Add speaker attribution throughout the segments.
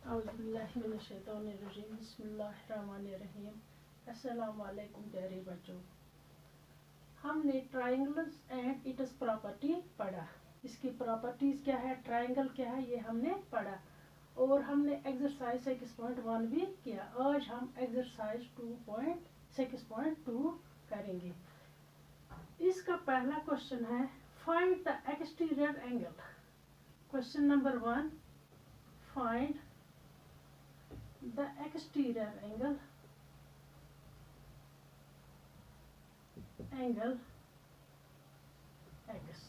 Speaker 1: औज़ुबिल्लाहिमिनश्शैतानिर्रजीम बिस्मिल्लाहिर्रहमानिर्रहीम। अस्सलाम वालेकुम प्यारे बच्चों। हमने ट्रायंगल्स एंड इट्स प्रॉपर्टी पढ़ा। इसकी प्रॉपर्टीज क्या है, ट्रायंगल क्या है, ये हमने पढ़ा। और हमने एक्सरसाइज 6.1 भी किया। आज हम एक्सरसाइज 2.6.2 करेंगे। इसका पहला क्वेश्चन है find the exterior angle. Question number 1, find the exterior angle x।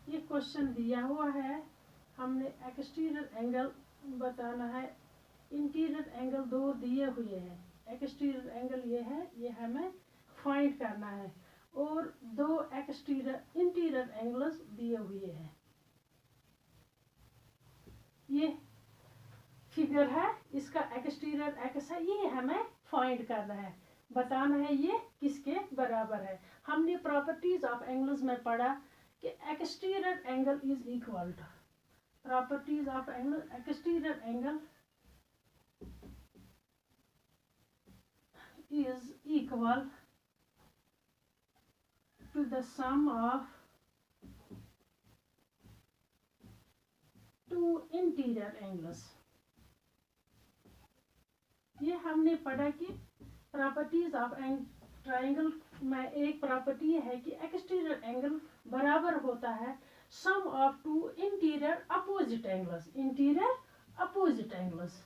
Speaker 1: ये क्वेश्चन दिया हुआ है, हमने एक्सटीरियर एंगल बताना है। इंटीरियर एंगल दो दिए हुए हैं, एक्सटीरियर एंगल ये है, ये हमें फाइंड करना है। और दो इंटीरियर एंगल्स दिए हुए हैं। ये फिगर है, इसका एक्सटीरियर एक्स है, ये हमें फाइंड करना है, बताना है ये किसके बराबर है। हमने प्रॉपर्टीज ऑफ एंगल्स में पढ़ा कि exterior angle is equal to, properties of angle, exterior angle is equal to the sum of two interior angles. ये हमने पढ़ा कि प्रॉपर्टीज ऑफ ट्रायंगल में एक प्रॉपर्टी है कि एक्सटीरियर एंगल बराबर होता है sum of two interior opposite angles. Interior opposite angles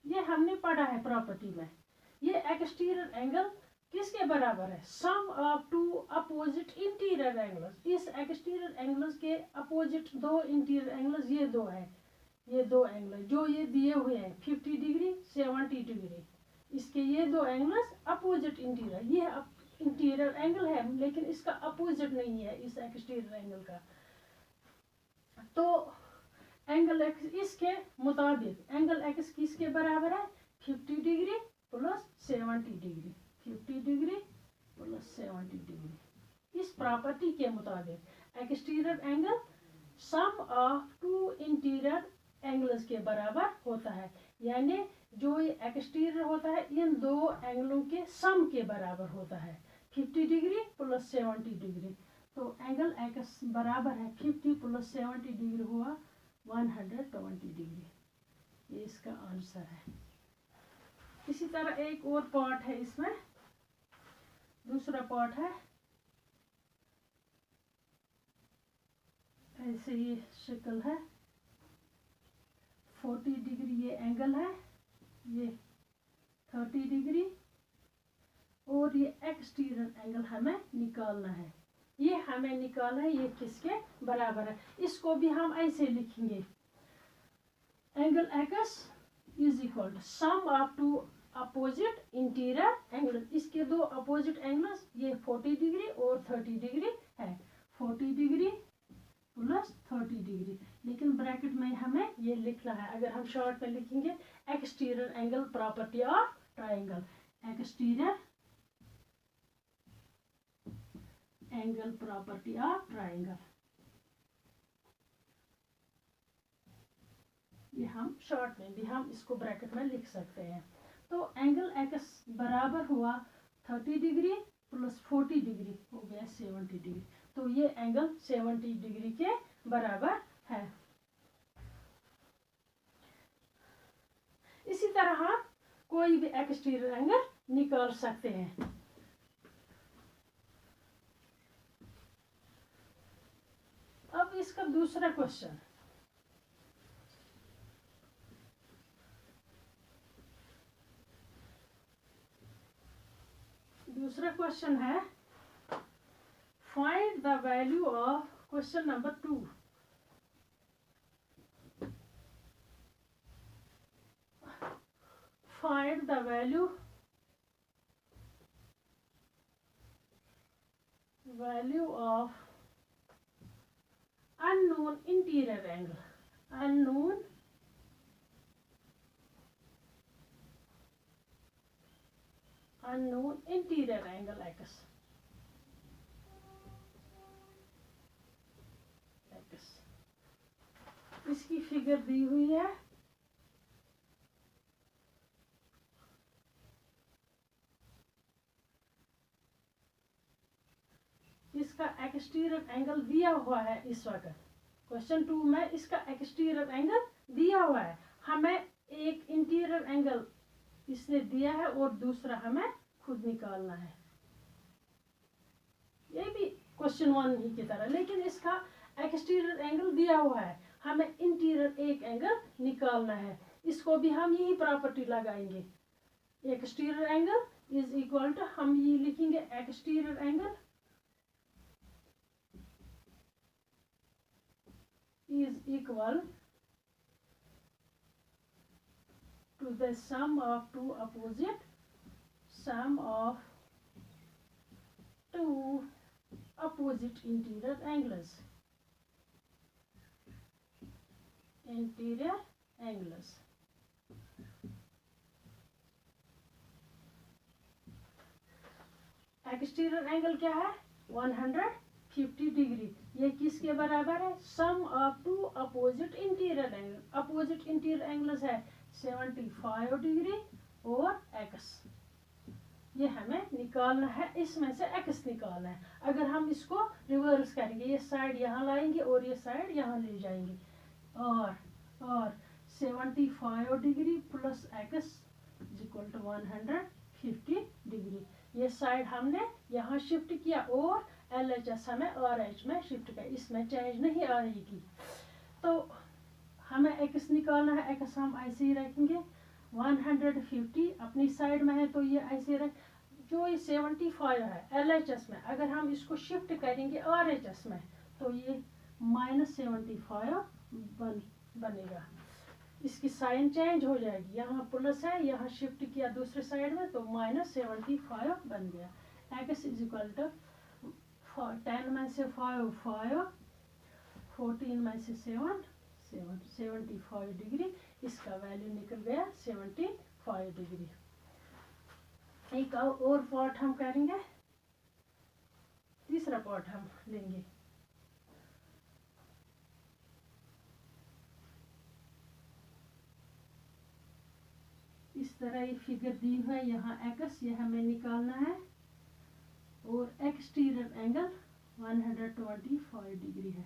Speaker 1: ये हमने पढ़ा है प्रॉपर्टी में। ये एक्सटीरियर एंगल किसके बराबर है, sum of two opposite interior angles. इस एक्सटीरियर एंगल्स के अपोजिट दो इंटीरियर एंगल्स, ये दो है, ये दो एंगल जो ये दिए हुए हैं 50 डिग्री 70 डिग्री, इसके ये दो एंगल्स अपोजिट इंटीरियर। ये इंटीरियर एंगल है लेकिन इसका अपोजिट नहीं है इस एक्सटीरियर एंगल का। तो एंगल एक्स इसके मुताबिक, एंगल एक्स किसके बराबर है, 50 degree plus 70 degree, 50 degree plus 70 degree. इस प्रॉपर्टी के मुताबिक exterior angle sum of two interior angles के बराबर होता है। यानी जो ये एक्सटीरियर होता है इन दो एंगलों के सम के बराबर होता है, 50 डिग्री प्लस 70 डिग्री। तो एंगल एक्स बराबर है 50 प्लस 70 डिग्री हुआ 120 डिग्री। ये इसका आंसर है। इसी तरह एक और पार्ट है इसमें, दूसरा पार्ट है ऐसे, ये शक्ल है 40 डिग्री ये एंगल है, ये 30 डिग्री, और ये एक्सटीरियर एंगल हमें निकालना है। ये हमें निकालना है ये किसके बराबर है। इसको भी हम ऐसे लिखेंगे, angle x is equal to sum of two opposite interior angle. इसके दो अपोजिट एंगल्स ये 40 डिग्री और 30 डिग्री है, 40 डिग्री प्लस 30 डिग्री। लेकिन ब्रैकेट में हमें ये लिखना है, अगर हम शॉर्ट में लिखेंगे exterior angle property of triangle, exterior angle property of triangle. ये हम शॉर्ट में भी हम इसको ब्रैकेट में लिख सकते हैं। तो एंगल एक्स बराबर हुआ 30 डिग्री प्लस 40 डिग्री हो गया 70 डिग्री। तो ये एंगल 70 डिग्री के बराबर है। इसी तरह हम कोई भी एक्सटीरियर एंगल निकाल सकते हैं। अब इसका दूसरा क्वेश्चन, है find the value of, question number 2, find the value of unknown interior angle, unknown interior angle x। इसकी फिगर दी हुई है। इसका एक्सटीरियर एंगल दिया हुआ है इस वक्त। क्वेश्चन 2 में इसका एक्सटीरियर एंगल दिया हुआ है, हमें एक इंटीरियर एंगल इसने दिया है और दूसरा हमें खुद निकालना है। ये भी क्वेश्चन 1 ही की तरह, लेकिन इसका एक्सटीरियर एंगल दिया हुआ है, हमें इंटीरियर एक एंगल निकालना है। इसको भी हम यही प्रॉपर्टी लगाएंगे। Exterior angle is equal to, हम ये लिखेंगे exterior angle is equal to the sum of two opposite interior angles. Exterior angle क्या है? 150 डिग्री। ये किसके बराबर है? Sum of two opposite interior angle. Opposite interior angles है 75 डिग्री और x। ये हमें निकालना है, इसमें से x निकालना है। अगर हम इसको रिवर्स करेंगे, ये साइड यहाँ लाएंगे और ये साइड यहाँ ले जाएंगे, और 75 degree plus x equal to 150 degree. ये साइड हमने यहाँ शिफ्ट किया और LHS हमें RH में शिफ्ट किया, इसमें चेंज नहीं आएगी। तो हमें x निकालना है, x हम ऐसे ही रखेंगे 150 अपनी साइड में है, तो ये ऐसे रख। जो ये 75 है LHS में, अगर हम इसको शिफ्ट करेंगे RHS में तो ये -75 बनेगा। इसकी साइन चेंज हो जाएगी, यहाँ प्लस है, यहाँ शिफ्ट किया दूसरे साइड में तो -75 बन गया। x इज इक्वल टू 10 में से 5 5, 14 में से 7 75 डिग्री। इसका वैल्यू निकल गया 75 डिग्री। एक और पार्ट हम करेंगे, तीसरा पार्ट हम लेंगे। इस तरह ये फिगर दी हुई है, यहाँ x ये हमें निकालना है और एक्सटीरियर एंगल 125 डिग्री है।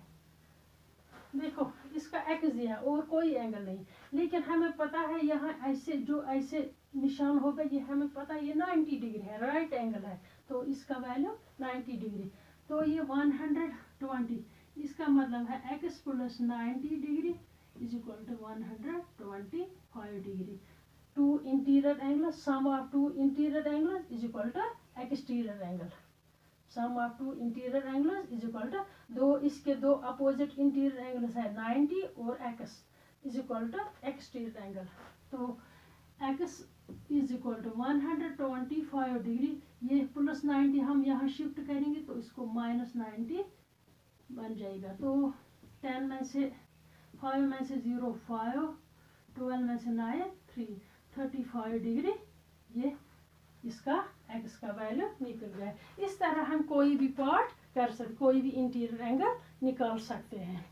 Speaker 1: देखो इसका x दिया और कोई एंगल नहीं, लेकिन हमें पता है यहाँ ऐसे जो ऐसे निशान होगा, ये हमें पता है ये 90 डिग्री है, राइट एंगल है, तो इसका वैल्यू 90 डिग्री। तो ये 120, इसका मतलब है x plus 90 degree is equal to 125 degree. Two interior angle, sum of two interior angle is equal to exterior angle. Sum of two interior angles is equal to, दो इसके दो अपोजिट इंटीरियर एंगल्स है 90 और x is equal to exterior angle. तो x is equal to 125 degree, ये plus 90 हम यहाँ shift करेंगे तो इसको -90 बन जाएगा। तो 10 में से 5 में से 0 5, 12 में से 9 3, 35 डिग्री ये इसका x का वैल्यू निकल गया। इस तरह हम कोई भी पार्ट कर सकते, कोई भी इंटीरियर एंगल निकाल सकते हैं।